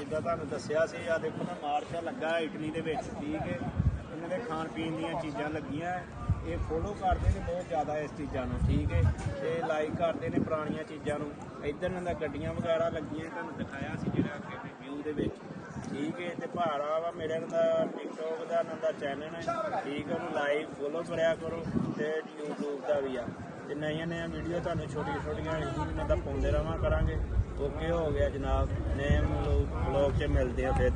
ਜਿੱਦਾਂ ਤੁਹਾਨੂੰ ਦੱਸਿਆ ਸੀ ਆ ਦੇਖੋ ਨਾ ਮਾਰਸ਼ਾ ਲੱਗਾ ਇਟਲੀ ਦੇ ਵਿੱਚ ਠੀਕ ਹੈ ਇਹਨਾਂ ਦੇ ਖਾਣ ਪੀਣ ਦੀਆਂ ਚੀਜ਼ਾਂ ਲੱਗੀਆਂ ਇਹ ਫੋਲੋ ਕਰਦੇ ਨੇ ਬਹੁਤ ਜ਼ਿਆਦਾ ਇਸ ਚੀਜ਼ਾਂ ਨੂੰ ਠੀਕ ਹੈ ਤੇ ਲਾਈਕ ਕਰਦੇ ਨੇ ਪੁਰਾਣੀਆਂ ਚੀਜ਼ਾਂ ਨੂੰ ਇੱਧਰ ਇਹਨਾਂ ਦਾ ਗੱਡੀਆਂ ਵਗੈਰਾ ਲੱਗੀਆਂ ਤੁਹਾਨੂੰ ਦਿਖਾਇਆ ਸੀ ਜਿਹੜਾ ਅੱਗੇ ਰਿਵਿਊ ਦੇ ਵਿੱਚ ਠੀਕ ਹੈ ਤੇ ਭਾਰਾ ਵਾ ਮੇਰੇ ਦਾ ਟਿਕਟੋਕ ਦਾ ਇਹਨਾਂ ਦਾ ਚੈਨਲ ਹੈ ਠੀਕ ਹੈ ਉਹਨੂੰ ਲਾਈਕ ਫੋਲੋ ਕਰਿਆ ਕਰੋ ਤੇ YouTube ਦਾ ਵੀ ਆ ਤੇ ਨਵੀਆਂ ਵੀਡੀਓ ਤੁਹਾਨੂੰ ਛੋਟੀਆਂ ਇਹਨਾਂ ਦਾ ਪਾਉਂਦੇ ਰਹਾਂ ਕਰਾਂਗੇ ਓਕੇ ਹੋ ਗਿਆ ਜਨਾਬ ਨੇਮ ਵਲੌਗ 'ਚ ਮਿਲਦੇ ਆ ਫਿਰ